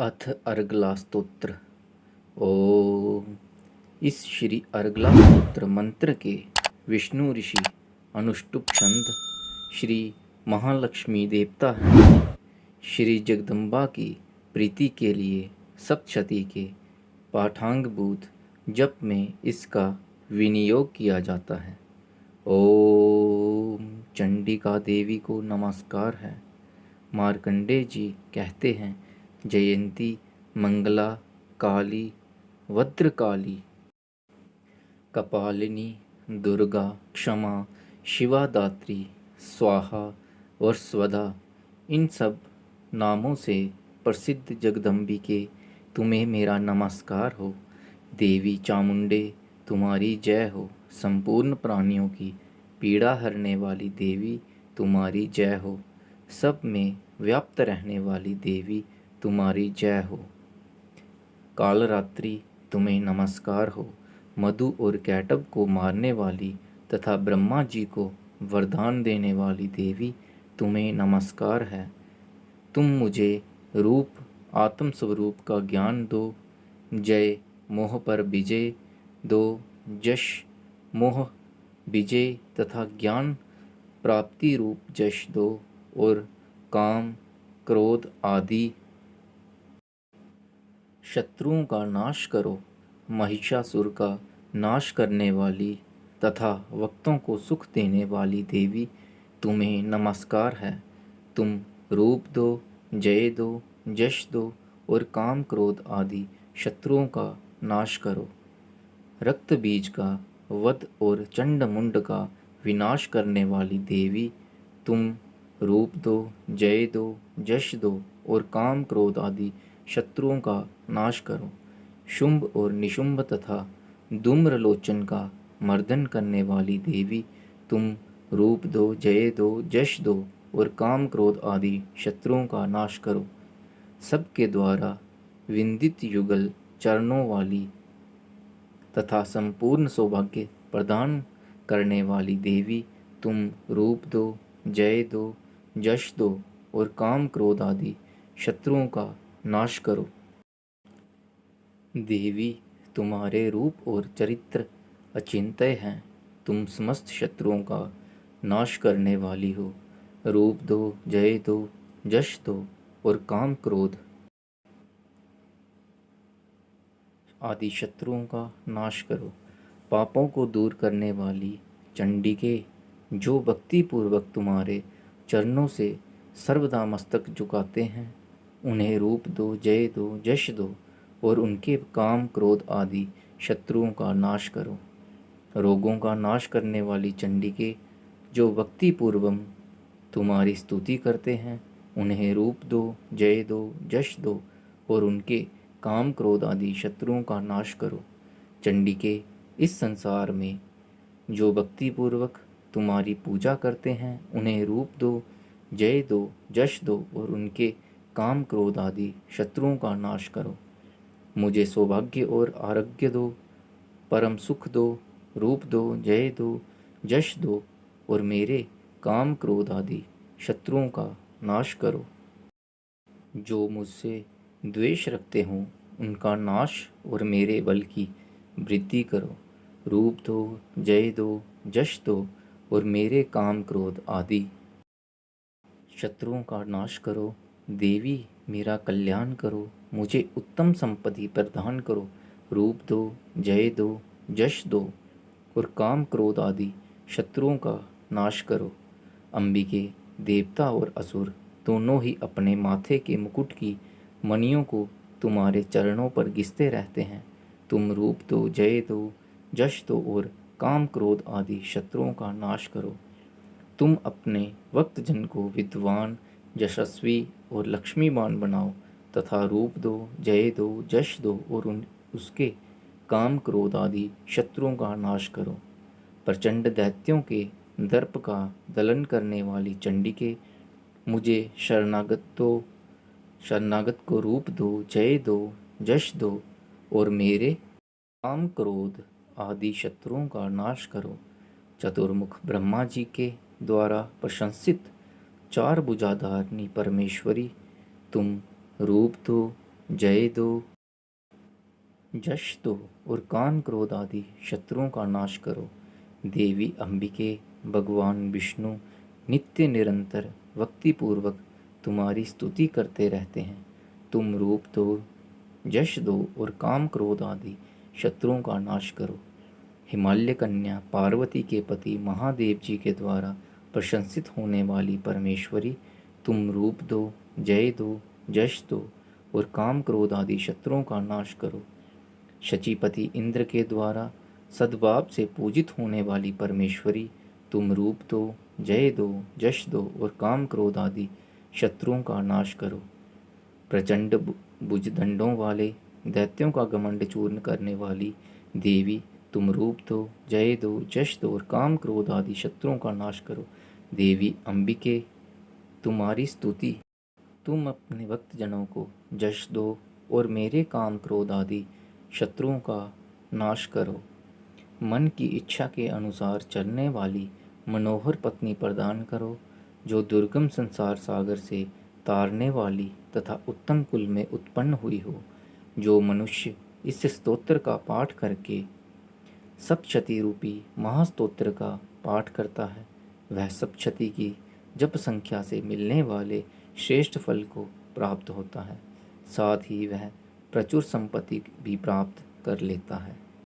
अथ अर्गला स्तोत्र। ओम। इस श्री अर्गला स्तोत्र मंत्र के विष्णु ऋषि अनुष्टुप छंद श्री महालक्ष्मी देवता हैं। श्री जगदम्बा की प्रीति के लिए सप्तशती के पाठांगभूत जप में इसका विनियोग किया जाता है। ओम। चंडिका देवी को नमस्कार है। मार्कंडेय जी कहते हैं, जयंती, मंगला, काली, भद्रकाली, कपालिनी, दुर्गा, क्षमा, शिवा दात्री, स्वाहा और स्वधा, इन सब नामों से प्रसिद्ध जगदम्बिके तुम्हें मेरा नमस्कार हो। देवी चामुंडे तुम्हारी जय हो। संपूर्ण प्राणियों की पीड़ा हरने वाली देवी तुम्हारी जय हो। सब में व्याप्त रहने वाली देवी तुम्हारी जय हो। कालरात्रि तुम्हें नमस्कार हो। मधु और कैटब को मारने वाली तथा ब्रह्मा जी को वरदान देने वाली देवी तुम्हें नमस्कार है। तुम मुझे रूप आत्म स्वरूप का ज्ञान दो। जय मोह पर विजय दो। जश मोह विजय तथा ज्ञान प्राप्ति रूप जश दो। और काम क्रोध आदि शत्रुओं का नाश करो। महिषासुर का नाश करने वाली तथा भक्तों को सुख देने वाली देवी तुम्हें नमस्कार है। तुम रूप दो, जय दो, यश दो और काम क्रोध आदि शत्रुओं का नाश करो। रक्त बीज का वध और चंड मुंड का विनाश करने वाली देवी तुम रूप दो, जय दो, यश दो और काम क्रोध आदि शत्रुओं का नाश करो। शुंभ और निशुंभ तथा धूम्रलोचन का मर्दन करने वाली देवी तुम रूप दो, जय दो, यश दो और काम क्रोध आदि शत्रुओं का नाश करो। सबके द्वारा विंदित युगल चरणों वाली तथा संपूर्ण सौभाग्य प्रदान करने वाली देवी तुम रूप दो, जय दो, यश दो और काम क्रोध आदि शत्रुओं का नाश करो। देवी तुम्हारे रूप और चरित्र अचिंत्य हैं। तुम समस्त शत्रुओं का नाश करने वाली हो। रूप दो, जय दो, यश दो और काम क्रोध आदि शत्रुओं का नाश करो। पापों को दूर करने वाली चंडिके, जो भक्ति पूर्वक तुम्हारे चरणों से सर्वदा मस्तक झुकाते हैं, उन्हें रूप दो, जय दो, यश दो और उनके काम क्रोध आदि शत्रुओं का नाश करो। रोगों का नाश करने वाली चंडिके, जो भक्ति पूर्वक तुम्हारी स्तुति करते हैं, उन्हें रूप दो, जय दो, यश दो और उनके काम क्रोध आदि शत्रुओं का नाश करो। चंडिके, इस संसार में जो भक्ति पूर्वक तुम्हारी पूजा करते हैं, उन्हें रूप दो, जय दो, यश दो और उनके काम क्रोध आदि शत्रुओं का नाश करो। मुझे सौभाग्य और आरोग्य दो, परम सुख दो। रूप दो, जय दो, यश दो और मेरे काम क्रोध आदि शत्रुओं का नाश करो। जो मुझसे द्वेष रखते हों, उनका नाश और मेरे बल की वृद्धि करो। रूप दो, जय दो, यश दो और मेरे काम क्रोध आदि शत्रुओं का नाश करो। देवी, मेरा कल्याण करो। मुझे उत्तम संपत्ति प्रदान करो। रूप दो, जय दो, यश दो और काम क्रोध आदि शत्रुओं का नाश करो। अंबिके, देवता और असुर दोनों ही अपने माथे के मुकुट की मणियों को तुम्हारे चरणों पर घिसते रहते हैं। तुम रूप दो, जय दो, यश दो और काम क्रोध आदि शत्रुओं का नाश करो। तुम अपने भक्तजन को विद्वान, यशस्वी और लक्ष्मीवान बनाओ तथा रूप दो, जय दो, यश दो और उसके काम क्रोध आदि शत्रुओं का नाश करो। प्रचंड दैत्यों के दर्प का दलन करने वाली चंडिके, मुझे शरणागत को रूप दो, जय दो, यश दो और मेरे काम क्रोध आदि शत्रुओं का नाश करो। चतुर्मुख ब्रह्मा जी के द्वारा प्रशंसित चार भुजाधारिणी परमेश्वरी, तुम रूप दो, जय दो, यश दो और काम क्रोध आदि शत्रुओं का नाश करो। देवी अंबिके, भगवान विष्णु नित्य निरंतर भक्तिपूर्वक तुम्हारी स्तुति करते रहते हैं। तुम रूप दो, यश दो और काम क्रोध आदि शत्रुओं का नाश करो। हिमालय कन्या पार्वती के पति महादेव जी के द्वारा प्रशंसित होने वाली परमेश्वरी, तुम रूप दो, जय दो, यश दो और काम क्रोध आदि शत्रुओं का नाश करो। शचीपति इंद्र के द्वारा सद्भाव से पूजित होने वाली परमेश्वरी, तुम रूप दो, जय दो, यश दो और काम क्रोध आदि शत्रुओं का नाश करो। प्रचंड भुजदंडों वाले दैत्यों का घमंड चूर्ण करने वाली देवी, तुम रूप दो, जय दो, यश दो और काम क्रोध आदि शत्रुओं का नाश करो। देवी अंबिके, तुम्हारी स्तुति, तुम अपने भक्तजनों को यश दो और मेरे काम क्रोध आदि शत्रुओं का नाश करो। मन की इच्छा के अनुसार चलने वाली मनोहर पत्नी प्रदान करो, जो दुर्गम संसार सागर से तारने वाली तथा उत्तम कुल में उत्पन्न हुई हो। जो मनुष्य इस स्तोत्र का पाठ करके सप्तशती रूपी महास्तोत्र का पाठ करता है, वह सप्तशती की जप संख्या से मिलने वाले श्रेष्ठ फल को प्राप्त होता है। साथ ही वह प्रचुर संपत्ति भी प्राप्त कर लेता है।